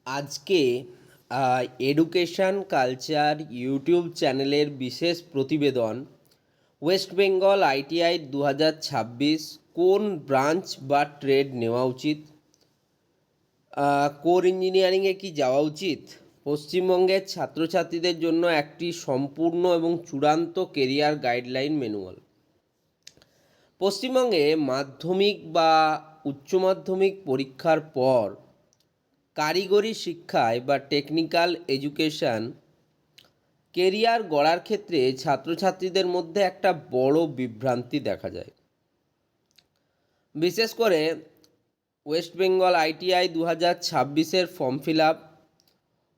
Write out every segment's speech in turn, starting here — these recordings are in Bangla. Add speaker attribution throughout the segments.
Speaker 1: আজকে এডুকেশন কালচার ইউটিউব চ্যানেলের বিশেষ প্রতিবেদন ওয়েস্ট বেঙ্গল আইটিআই 2026 কোন ব্রাঞ্চ বা ট্রেড নেওয়া উচিত, কোর ইঞ্জিনিয়ারিংয়ে কি যাওয়া উচিত, পশ্চিমবঙ্গের ছাত্রছাত্রীদের জন্য একটি সম্পূর্ণ এবং চূড়ান্ত কেরিয়ার গাইডলাইন ম্যানুয়াল। পশ্চিমবঙ্গে মাধ্যমিক বা উচ্চ মাধ্যমিক পরীক্ষার পর কারিগরি শিক্ষায় বা টেকনিক্যাল এডুকেশন কেরিয়ার গড়ার ক্ষেত্রে ছাত্রছাত্রীদের মধ্যে একটা বড় বিভ্রান্তি দেখা যায়। বিশেষ করে ওয়েস্ট বেঙ্গল আইটিআই 2026-এর ফর্ম ফিল আপ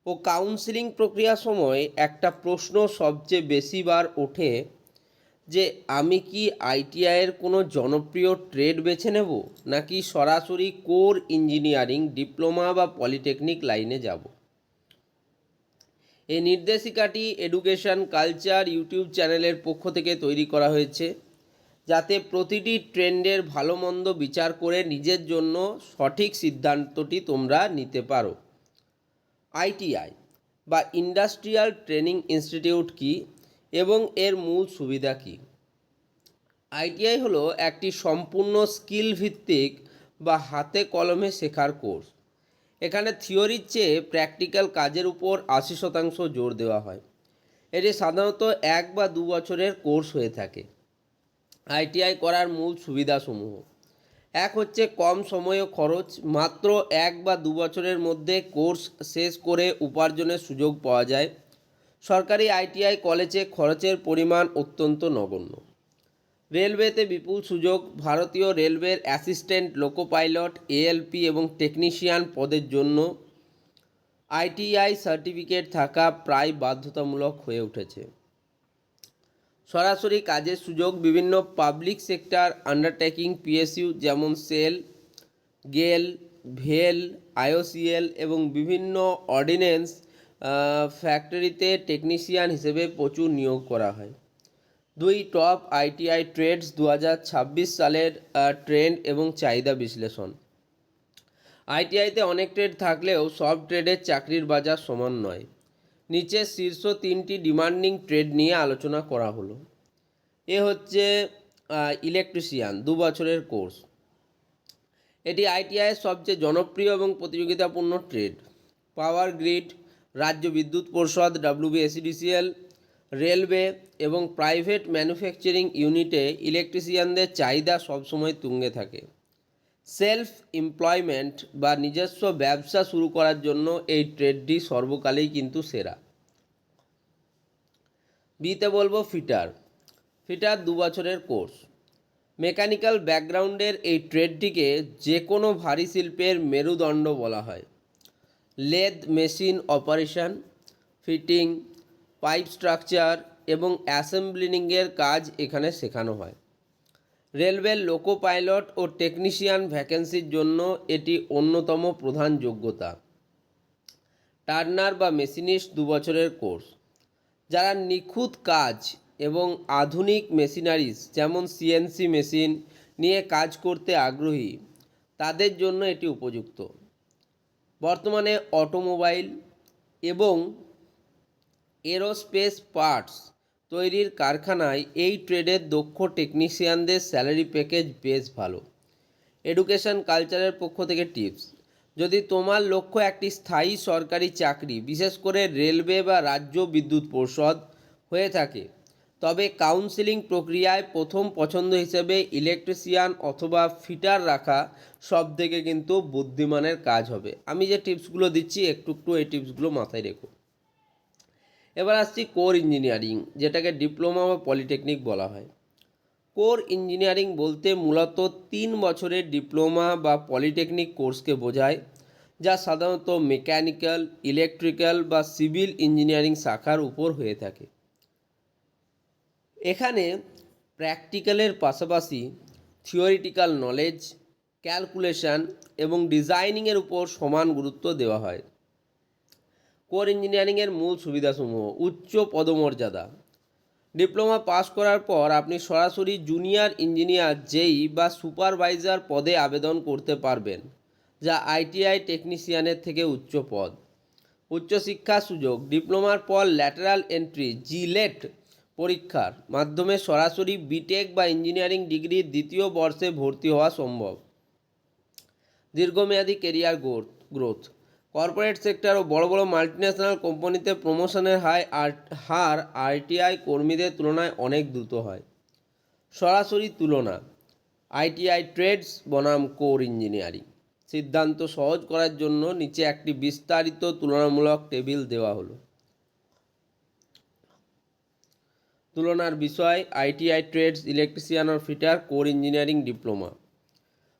Speaker 1: ও কাউন্সিলিং প্রক্রিয়ার সময় একটা প্রশ্ন সবচেয়ে বেশিবার ওঠে যে আমি কি আইটিআইয়ের কোনো জনপ্রিয় ট্রেড বেছে নেব নাকি সরাসরি কোর ইঞ্জিনিয়ারিং ডিপ্লোমা বা পলিটেকনিক লাইনে যাব। এই নির্দেশিকাটি এডুকেশন কালচার ইউটিউব চ্যানেলের পক্ষ থেকে তৈরি করা হয়েছে যাতে প্রতিটি ট্রেন্ডের ভালো মন্দ বিচার করে নিজের জন্য সঠিক সিদ্ধান্তটি তোমরা নিতে পারো। আইটিআই বা ইন্ডাস্ট্রিয়াল ট্রেনিং ইনস্টিটিউট কি এবং এর মূল সুবিধা কী। আইটিআই হলো একটি সম্পূর্ণ স্কিল ভিত্তিক বা হাতে কলমে শেখার কোর্স। এখানে থিওরির চেয়ে প্র্যাকটিক্যাল কাজের উপর 80% জোর দেওয়া হয়। এটি সাধারণত 1 বা 2 বছরের কোর্স হয়ে থাকে। আইটিআই করার মূল সুবিধাসমূহ: এক হচ্ছে কম সময় ও খরচ, মাত্র 1 বা 2 বছরের মধ্যে কোর্স শেষ করে উপার্জনের সুযোগ পাওয়া যায়। সরকারি আইটিআই কলেজে খরচের পরিমাণ অত্যন্ত নগণ্য। রেলওয়েতে বিপুল সুযোগ, ভারতীয় রেলওয়ের অ্যাসিস্ট্যান্ট, লোকো পাইলট, এএলপি এবং টেকনিশিয়ান পদের জন্য আইটিআই সার্টিফিকেট থাকা প্রায় বাধ্যতামূলক হয়ে উঠেছে। সরাসরি কাজের সুযোগ, বিভিন্ন পাবলিক সেক্টর আন্ডারটেকিং পিএসইউ যেমন সেল, গেল, ভেল, আইওসিএল এবং বিভিন্ন অর্ডিন্যান্স ফ্যাক্টরিতে টেকনিশিয়ান হিসেবে প্রচুর নিয়োগ করা হয়। 2 টপ আইটিআই ট্রেডস 2026 সালের ট্রেন্ড এবং চাহিদা বিশ্লেষণ। আইটিআইতে অনেক ট্রেড থাকলেও সব ট্রেডের চাকরির বাজার সমান নয়। নিচে শীর্ষ 3টি ডিমান্ডিং ট্রেড নিয়ে আলোচনা করা হলো। এ হচ্ছে ইলেকট্রিশিয়ান, 2 বছরের কোর্স। এটি আইটিআইয়ের সবচেয়ে জনপ্রিয় এবং প্রতিযোগিতাপূর্ণ ট্রেড। পাওয়ার গ্রিড, রাজ্য বিদ্যুৎ পরিষদ ডাব্লিউবিএসিডিসিএল, রেলওয়ে এবং প্রাইভেট ম্যানুফ্যাকচারিং ইউনিটে ইলেকট্রিশিয়ানদের চাহিদা সবসময় তুঙ্গে থাকে। সেলফ এমপ্লয়মেন্ট বা নিজস্ব ব্যবসা শুরু করার জন্য এই ট্রেডটি সর্বকালেই কিন্তু সেরা। বিতে বলবো ফিটার। ফিটার 2 বছরের কোর্স। মেকানিক্যাল ব্যাকগ্রাউন্ডের এই ট্রেডটিকে যে কোনো ভারী শিল্পের মেরুদণ্ড বলা হয়। Lathe machine operation, fitting, pipe structure এবং অ্যাসেম্বলিংয়ের কাজ এখানে শেখানো হয়। রেলওয়ের লোকো পাইলট ও টেকনিশিয়ান ভ্যাকেন্সির জন্য এটি অন্যতম প্রধান যোগ্যতা। টার্নার বা মেশিনিস্ট 2 বছরের কোর্স। যারা নিখুঁত কাজ এবং আধুনিক মেশিনারিজ যেমন সিএনসি মেশিন নিয়ে কাজ করতে আগ্রহী তাদের জন্য এটি উপযুক্ত। বর্তমানে অটোমোবাইল এবং এরোস্পেস পার্টস তৈরির কারখানায় এই ট্রেডের দক্ষ টেকনিশিয়ানদের স্যালারি প্যাকেজ বেশ ভালো। এডুকেশন কালচারের পক্ষ থেকে টিপস: যদি তোমার লক্ষ্য একটি স্থায়ী সরকারি চাকরি, বিশেষ করে রেলওয়ে বা রাজ্য বিদ্যুৎ পরিষদ হয়ে থাকে, তবে কাউন্সেলিং প্রক্রিয়ায় প্রথম পছন্দ হিসেবে ইলেকট্রিশিয়ান অথবা ফিটার রাখা সবথেকে কিন্তু বুদ্ধিমানের কাজ হবে। আমি যে টিপসগুলো দিচ্ছি একটু এই টিপসগুলো মাথায় রেখো। এবার আসছি কোর ইঞ্জিনিয়ারিং, যেটাকে ডিপ্লোমা বা পলিটেকনিক বলা হয়। কোর ইঞ্জিনিয়ারিং বলতে মূলত 3 বছরের ডিপ্লোমা বা পলিটেকনিক কোর্সকে বোঝায়, যা সাধারণত মেকানিক্যাল, ইলেকট্রিক্যাল বা সিভিল ইঞ্জিনিয়ারিং শাখার উপর হয়ে থাকে। এখানে প্র্যাকটিক্যালের পাশাপাশি থিওরিটিক্যাল নলেজ, ক্যালকুলেশন এবং ডিজাইনিংয়ের উপর সমান গুরুত্ব দেওয়া হয়। কোর ইঞ্জিনিয়ারিংয়ের মূল সুবিধাসমূহ: উচ্চ পদমর্যাদা। ডিপ্লোমা পাস করার পর আপনি সরাসরি জুনিয়র ইঞ্জিনিয়ার, জেই বা সুপারভাইজার পদে আবেদন করতে পারবেন। যা আইটিআই টেকনিশিয়ানের থেকে উচ্চ পদ। উচ্চশিক্ষার সুযোগ, ডিপ্লোমার পর ল্যাটারাল এন্ট্রি জিলেট পরীক্ষার মাধ্যমে সরাসরি বিটেক বা ইঞ্জিনিয়ারিং ডিগ্রির দ্বিতীয় বর্ষে ভর্তি হওয়া সম্ভব। দীর্ঘমেয়াদী কেরিয়ার গ্রোথ, কর্পোরেট সেক্টর ও বড় বড় মাল্টিন্যাশনাল কোম্পানিতে প্রমোশনের হার আইটিআই কর্মীদের তুলনায় অনেক দ্রুত হয়। সরাসরি তুলনা, আইটিআই ট্রেডস বনাম কোর ইঞ্জিনিয়ারিং। সিদ্ধান্ত সহজ করার জন্য নিচে একটি বিস্তারিত তুলনামূলক টেবিল দেওয়া হলো। তুলনার বিষয়, আইটিআই ট্রেডস ইলেকট্রিশিয়ান ও ফিটার, কোর ইঞ্জিনিয়ারিং ডিপ্লোমা।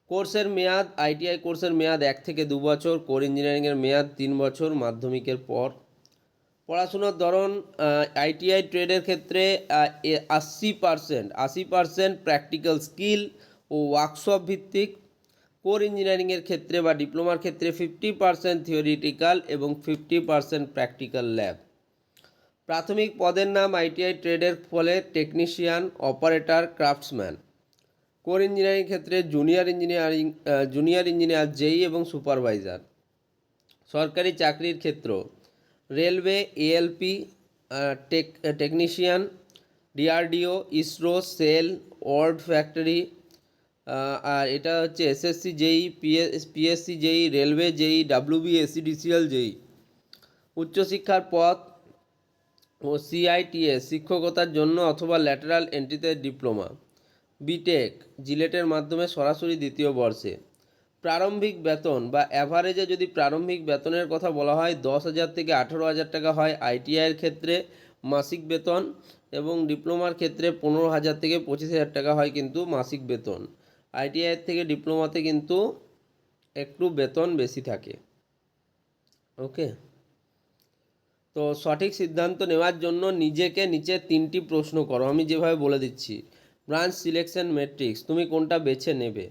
Speaker 1: কোর্সের মেয়াদ, আইটিআই কোর্সের মেয়াদ 1 থেকে 2 বছর, কোর ইঞ্জিনিয়ারিংয়ের মেয়াদ 3 বছর মাধ্যমিকের পর। পড়াশোনার ধরন, আইটিআই ট্রেডের ক্ষেত্রে 80% প্র্যাকটিক্যাল স্কিল ও ওয়ার্কশপ ভিত্তিক। কোর ইঞ্জিনিয়ারিংয়ের ক্ষেত্রে বা ডিপ্লোমার ক্ষেত্রে 50% থিওরিটিক্যাল এবং 50% প্র্যাকটিক্যাল ল্যাব। প্রাথমিক পদের নাম আইটিআই ট্রেডের ফলে technician, operator, craftsman. Core engineering ক্ষেত্রে জুনিয়র ইঞ্জিনিয়ার, জেই এবং সুপারভাইজার। সরকারি চাকরির ক্ষেত্র, railway, ALP technician, DRDO, ISRO, SAIL, ward factory. আর এটা হচ্ছে SSC JE, PSC JE, railway JE, WB, ACDCL JE. উচ্চশিক্ষার পথ ও সিআইটিএস শিক্ষকতার জন্য অথবা ল্যাটারাল এন্ট্রিতে ডিপ্লোমা। বিটেক জিলেটের মাধ্যমে সরাসরি দ্বিতীয় বর্ষে। প্রারম্ভিক বেতন বা অ্যাভারেজে যদি প্রারম্ভিক বেতনের কথা বলা হয় 10,000 থেকে 18,000 টাকা হয় আইটিআইয়ের ক্ষেত্রে মাসিক বেতন, এবং ডিপ্লোমার ক্ষেত্রে 15,000 থেকে 25,000 টাকা হয় কিন্তু মাসিক বেতন। আইটিআইয়ের থেকে ডিপ্লোমাতে কিন্তু একটু বেতন বেশি থাকে। ওকে, তো সঠিক সিদ্ধান্ত নেওয়ার জন্য নিজেকে নিচে 3টি প্রশ্ন করো, আমি যেভাবে বলে দিচ্ছি। ব্রাঞ্চ সিলেকশন ম্যাট্রিক্স, তুমি কোনটা বেছে নেবে?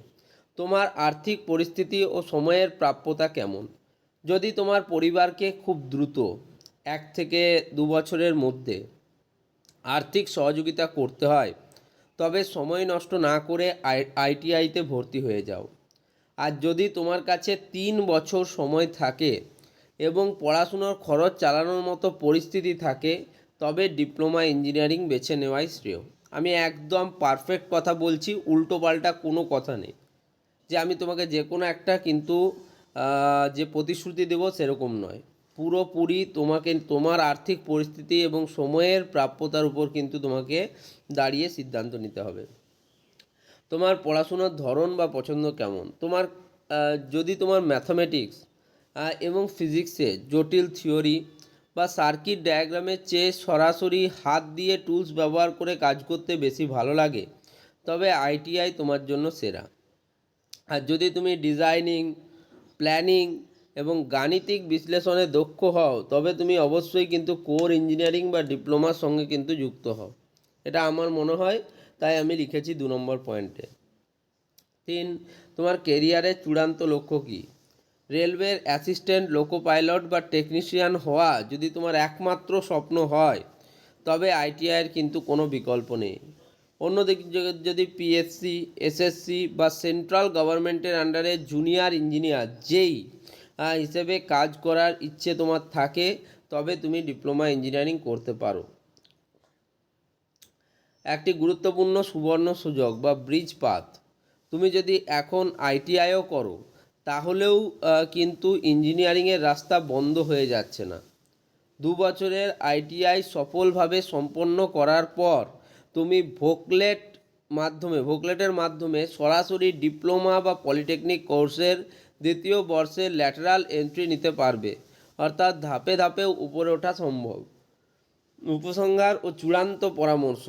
Speaker 1: তোমার আর্থিক পরিস্থিতি ও সময়ের প্রাপ্যতা কেমন? যদি তোমার পরিবারকে খুব দ্রুত 1 থেকে 2 বছরের মধ্যে আর্থিক সহযোগিতা করতে হয়, তবে সময় নষ্ট না করে আইটিআইতে ভর্তি হয়ে যাও। আর যদি তোমার কাছে 3 বছর সময় থাকে এবং পড়াশুনোর খরচ চালানোর মতো পরিস্থিতি থাকে, তবে ডিপ্লোমা ইঞ্জিনিয়ারিং বেছে নেওয়াই শ্রেয়। আমি একদম পারফেক্ট কথা বলছি, উল্টোপাল্টা কোনো কথা নেই যে আমি তোমাকে যে কোনো একটা কিন্তু যে প্রতিশ্রুতি দেব সেরকম নয়। পুরোপুরি তোমাকে তোমার আর্থিক পরিস্থিতি এবং সময়ের প্রাপ্যতার উপর কিন্তু তোমাকে দাঁড়িয়ে সিদ্ধান্ত নিতে হবে। তোমার পড়াশোনার ধরন বা পছন্দ কেমন? যদি তোমার ম্যাথামেটিক্স এবং ফিজিক্সে জটিল থিওরি বা সার্কিট ডায়াগ্রামের চেয়ে সরাসরি হাত দিয়ে টুলস ব্যবহার করে কাজ করতে বেশি ভালো লাগে, তবে আইটিআই তোমার জন্য সেরা। আর যদি তুমি ডিজাইনিং, প্ল্যানিং এবং গাণিতিক বিশ্লেষণে দক্ষ হও, তবে তুমি অবশ্যই কিন্তু কোর ইঞ্জিনিয়ারিং বা ডিপ্লোমার সঙ্গে কিন্তু যুক্ত হও। এটা আমার মনে হয়, তাই আমি লিখেছি 2 নম্বর পয়েন্টে। 3, তোমার কেরিয়ারের চূড়ান্ত লক্ষ্য কী? রেলওয়ের অ্যাসিস্ট্যান্ট, লোকো পাইলট বা টেকনিশিয়ান হওয়া যদি তোমার একমাত্র স্বপ্ন হয়, তবে আইটিআইয়ের কিন্তু কোনো বিকল্প নেই। অন্যদিকে যদি পিএসসি, এসএসসি বা সেন্ট্রাল গভর্নমেন্টের আন্ডারে জুনিয়র ইঞ্জিনিয়ার জেই হিসেবে কাজ করার ইচ্ছে তোমার থাকে, তবে তুমি ডিপ্লোমা ইঞ্জিনিয়ারিং করতে পারো। একটি গুরুত্বপূর্ণ সুবর্ণ সুযোগ বা ব্রিজ পাথ, তুমি যদি এখন আইটিআইও করো, তাহলেও কিন্তু ইঞ্জিনিয়ারিংয়ের রাস্তা বন্ধ হয়ে যাচ্ছে না। 2 বছরের আইটিআই সফলভাবে সম্পন্ন করার পর তুমি ভোকলেটের মাধ্যমে সরাসরি ডিপ্লোমা বা পলিটেকনিক কোর্সের দ্বিতীয় বর্ষের ল্যাটারাল এন্ট্রি নিতে পারবে, অর্থাৎ ধাপে ধাপে উপরে ওঠা সম্ভব। উপসংহার ও চূড়ান্ত পরামর্শ,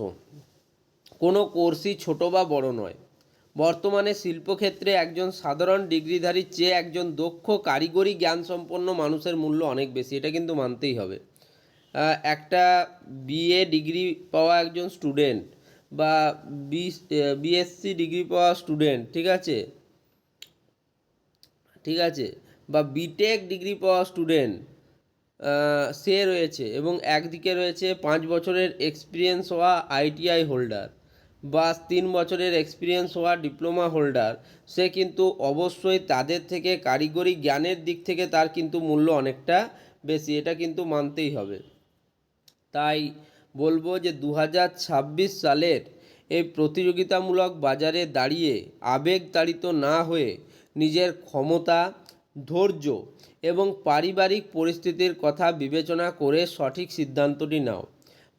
Speaker 1: কোনো কোর্সই ছোট বা বড় নয়। বর্তমানে শিল্পক্ষেত্রে একজন সাধারণ ডিগ্রিধারীর চেয়ে একজন দক্ষ কারিগরি জ্ঞানসম্পন্ন মানুষের মূল্য অনেক বেশি, এটা কিন্তু মানতেই হবে। একটা বিএ ডিগ্রি পাওয়া একজন স্টুডেন্ট বা বিএসসি ডিগ্রি পাওয়া স্টুডেন্ট, ঠিক আছে, বা বিটেক ডিগ্রি পাওয়া স্টুডেন্ট সে রয়েছে, এবং একদিকে রয়েছে 5 বছরের এক্সপিরিয়েন্স হওয়া আইটিআই হোল্ডার। বা 3 বছরের এক্সপিরিয়েন্স হওয়া ডিপ্লোমা হোল্ডার, সে কিন্তু অবশ্যই তাদের থেকে কারিগরি জ্ঞানের দিক থেকে তার কিন্তু মূল্য অনেকটা বেশি, এটা কিন্তু মানতেই হবে। তাই বলবো যে 2026 সালের এই প্রতিযোগিতামূলক বাজারে দাঁড়িয়ে আবেগতাড়িত না হয়ে নিজের ক্ষমতা, ধৈর্য এবং পারিবারিক পরিস্থিতির কথা বিবেচনা করে সঠিক সিদ্ধান্তটি নাও।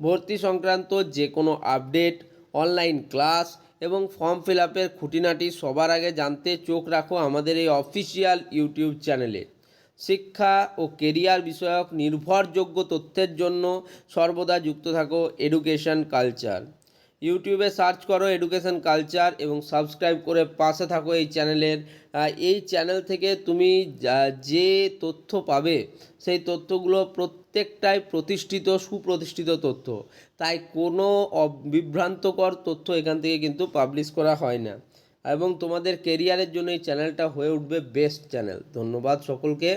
Speaker 1: ভর্তি সংক্রান্ত যে কোনো আপডেট, অনলাইন ক্লাস এবং ফর্ম ফিল আপের খুঁটিনাটি সবার আগে জানতে চোখ রাখো আমাদের এই অফিসিয়াল ইউটিউব চ্যানেলে। শিক্ষা ও কেরিয়ার বিষয়ক নির্ভরযোগ্য তথ্যের জন্য সর্বদা যুক্ত থাকো এডুকেশন কালচার। ইউটিউবে সার্চ করো এডুকেশন কালচার এবং সাবস্ক্রাইব করে পাশে থাকো এই চ্যানেলের। এই চ্যানেল থেকে তুমি যে তথ্য পাবে সেই তথ্যগুলো প্রত্যেকটাই প্রতিষ্ঠিত, সুপ্রতিষ্ঠিত তথ্য। তাই কোনো বিভ্রান্তকর তথ্য এখান থেকে কিন্তু পাবলিশ করা হয় না, এবং তোমাদের কেরিয়ারের জন্য এই চ্যানেলটা হয়ে উঠবে বেস্ট চ্যানেল। ধন্যবাদ সকলকে।